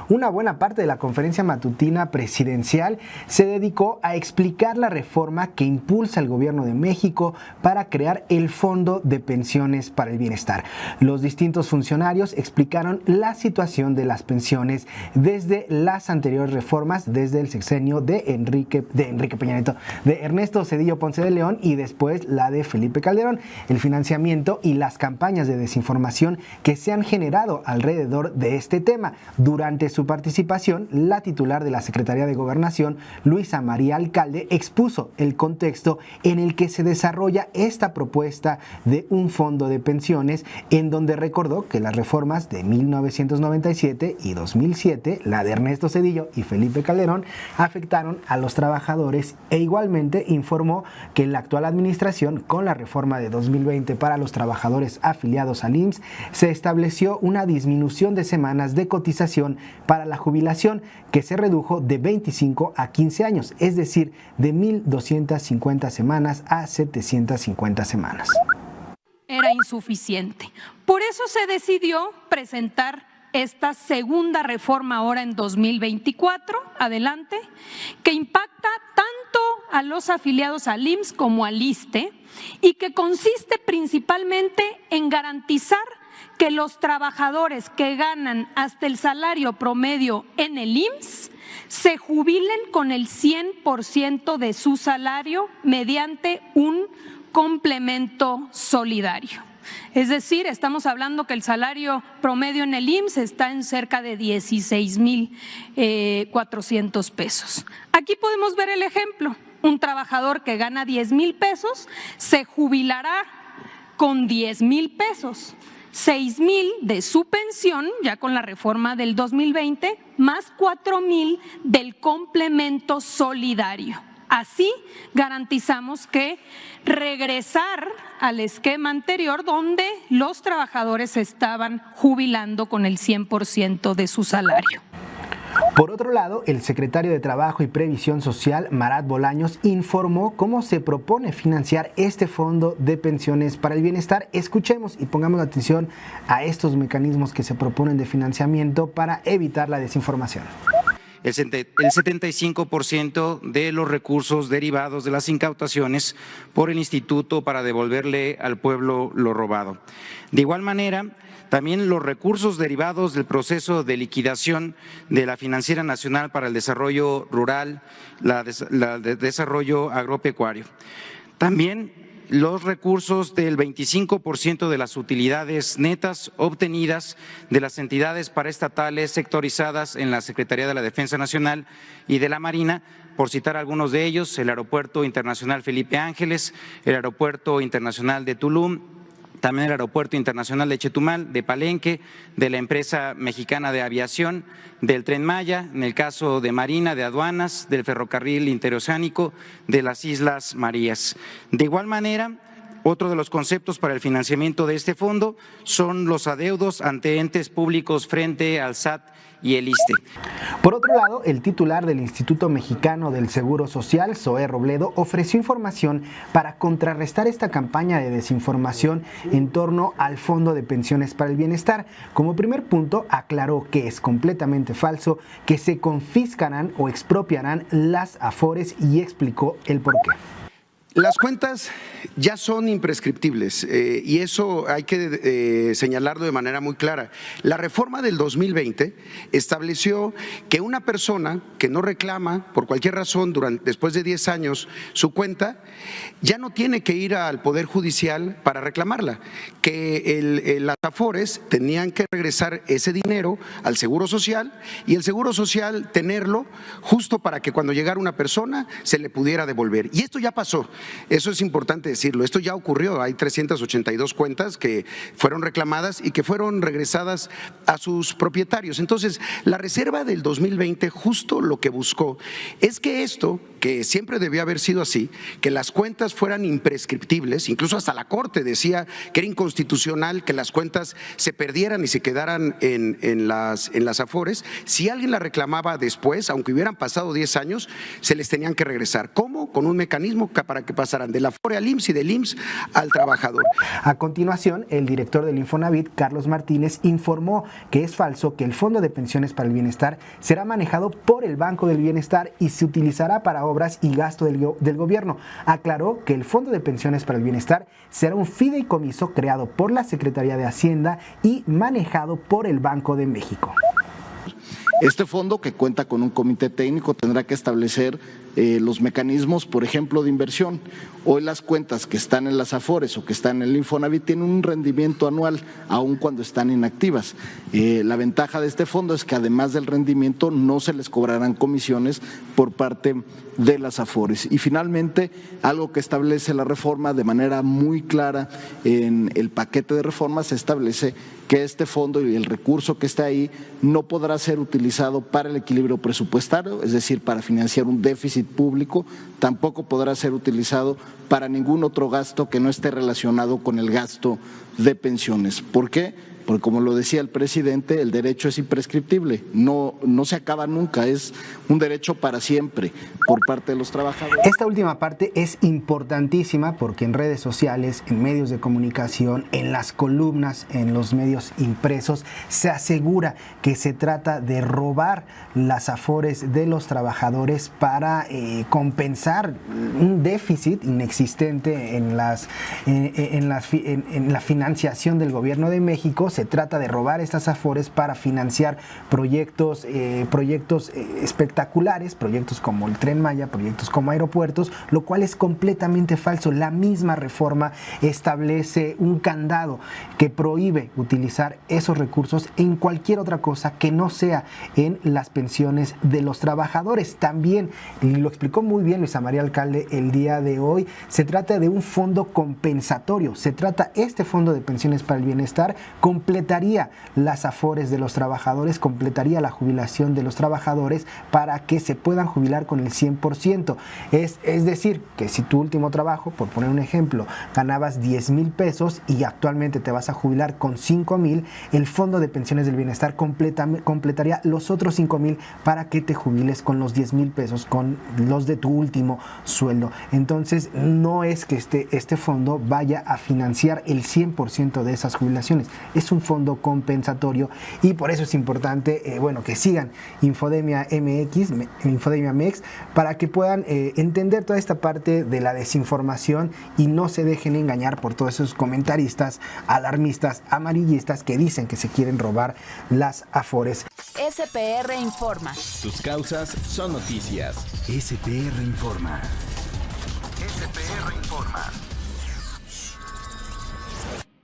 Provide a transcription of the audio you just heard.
Una buena parte de la conferencia matutina presidencial se dedicó a explicar la reforma que impulsa el gobierno de México para crear el Fondo de Pensiones para el Bienestar. Los distintos funcionarios explicaron la situación de las pensiones desde las anteriores reformas, desde el sexenio de Enrique Peña Nieto, de Ernesto Zedillo Ponce de León y después la de Felipe Calderón, el financiamiento y las campañas de desinformación que se han generado alrededor de este tema. Durante su participación, la titular de la Secretaría de Gobernación, Luisa María Alcalde, expuso el contexto en el que se desarrolla esta propuesta de un fondo de pensiones, en donde recordó que las reformas de 1997 y 2007, la de Ernesto Zedillo y Felipe Calderón, afectaron a los trabajadores e igualmente informó que en la actual administración, con la reforma de 2020 para los trabajadores afiliados al IMSS, se estableció una disminución de semanas de cotización para la jubilación que se redujo de 25 a 15 años, es decir, de 1.250 semanas a 750 semanas. Era insuficiente. Por eso se decidió presentar esta segunda reforma ahora en 2024, adelante, que impacta tanto a los afiliados al IMSS como al ISSSTE y que consiste principalmente en garantizar que los trabajadores que ganan hasta el salario promedio en el IMSS se jubilen con el 100% de su salario mediante un complemento solidario. Es decir, estamos hablando que el salario promedio en el IMSS está en cerca de 16,400 pesos. Aquí podemos ver el ejemplo. Un trabajador que gana 10,000 pesos se jubilará con 10,000 pesos. 6,000 de su pensión, ya con la reforma del 2020, más 4,000 del complemento solidario. Así garantizamos que regresar al esquema anterior donde los trabajadores se estaban jubilando con el 100% de su salario. Por otro lado, el secretario de Trabajo y Previsión Social, Marat Bolaños, informó cómo se propone financiar este fondo de pensiones para el bienestar. Escuchemos y pongamos atención a estos mecanismos que se proponen de financiamiento para evitar la desinformación. El 75% de los recursos derivados de las incautaciones por el Instituto para devolverle al pueblo lo robado. De igual manera, también los recursos derivados del proceso de liquidación de la Financiera Nacional para el Desarrollo Rural, de Desarrollo Agropecuario. También los recursos del 25% de las utilidades netas obtenidas de las entidades paraestatales sectorizadas en la Secretaría de la Defensa Nacional y de la Marina, por citar algunos de ellos: el Aeropuerto Internacional Felipe Ángeles, el Aeropuerto Internacional de Tulum, también el Aeropuerto Internacional de Chetumal, de Palenque, de la empresa mexicana de aviación, del Tren Maya, en el caso de Marina, de Aduanas, del Ferrocarril Interoceánico, de las Islas Marías. De igual manera, otro de los conceptos para el financiamiento de este fondo son los adeudos ante entes públicos frente al SAT y el ISSSTE. Por otro lado, el titular del Instituto Mexicano del Seguro Social, Zoé Robledo, ofreció información para contrarrestar esta campaña de desinformación en torno al Fondo de Pensiones para el Bienestar. Como primer punto, aclaró que es completamente falso que se confiscarán o expropiarán las afores y explicó el porqué. Las cuentas ya son imprescriptibles y eso hay que señalarlo de manera muy clara. La reforma del 2020 estableció que una persona que no reclama por cualquier razón después de 10 años su cuenta, ya no tiene que ir al Poder Judicial para reclamarla, que las afores tenían que regresar ese dinero al Seguro Social y el Seguro Social tenerlo justo para que cuando llegara una persona se le pudiera devolver. Y esto ya pasó. Eso es importante decirlo, esto ya ocurrió, hay 382 cuentas que fueron reclamadas y que fueron regresadas a sus propietarios. Entonces, la reserva del 2020 justo lo que buscó es que esto, que siempre debió haber sido así, que las cuentas fueran imprescriptibles, incluso hasta la Corte decía que era inconstitucional que las cuentas se perdieran y se quedaran en las afores. Si alguien la reclamaba después, aunque hubieran pasado 10 años, se les tenían que regresar. ¿Cómo? Con un mecanismo para que que pasaran de la Afore al IMSS y del IMSS al trabajador. A continuación, el director del Infonavit, Carlos Martínez, informó que es falso que el Fondo de Pensiones para el Bienestar será manejado por el Banco del Bienestar y se utilizará para obras y gasto del gobierno. Aclaró que el Fondo de Pensiones para el Bienestar será un fideicomiso creado por la Secretaría de Hacienda y manejado por el Banco de México. Este fondo, que cuenta con un comité técnico, tendrá que establecer los mecanismos, por ejemplo, de inversión. Hoy las cuentas que están en las Afores o que están en el Infonavit tienen un rendimiento anual, aun cuando están inactivas. La ventaja de este fondo es que además del rendimiento no se les cobrarán comisiones por parte de las Afores. Y finalmente, algo que establece la reforma de manera muy clara en el paquete de reformas, se establece que este fondo y el recurso que está ahí no podrá ser utilizado para el equilibrio presupuestario, es decir, para financiar un déficit público, tampoco podrá ser utilizado para ningún otro gasto que no esté relacionado con el gasto de pensiones. ¿Por qué? Porque, como lo decía el presidente, el derecho es imprescriptible, no se acaba nunca, es un derecho para siempre por parte de los trabajadores. Esta última parte es importantísima porque en redes sociales, en medios de comunicación, en las columnas, en los medios impresos, se asegura que se trata de robar las Afores de los trabajadores para compensar un déficit inexistente en la financiación del gobierno de México. Se trata de robar estas Afores para financiar proyectos espectaculares, proyectos como el Tren Maya, proyectos como aeropuertos, lo cual es completamente falso. La misma reforma establece un candado que prohíbe utilizar esos recursos en cualquier otra cosa que no sea en las pensiones de los trabajadores. También, y lo explicó muy bien Luisa María Alcalde el día de hoy, se trata de un fondo compensatorio. Este fondo de pensiones para el bienestar completaría las Afores de los trabajadores, completaría la jubilación de los trabajadores para que se puedan jubilar con el 100%. Es decir, que si tu último trabajo, por poner un ejemplo, ganabas 10,000 pesos y actualmente te vas a jubilar con 5,000, el Fondo de Pensiones del Bienestar completaría los otros 5,000 para que te jubiles con los 10,000 pesos, con los de tu último sueldo. Entonces, no es que este fondo vaya a financiar el 100% de esas jubilaciones. Es un fondo compensatorio y por eso es importante que sigan Infodemia MX para que puedan entender toda esta parte de la desinformación y no se dejen engañar por todos esos comentaristas alarmistas, amarillistas que dicen que se quieren robar las Afores. SPR Informa. Tus causas son noticias. SPR Informa. SPR Informa.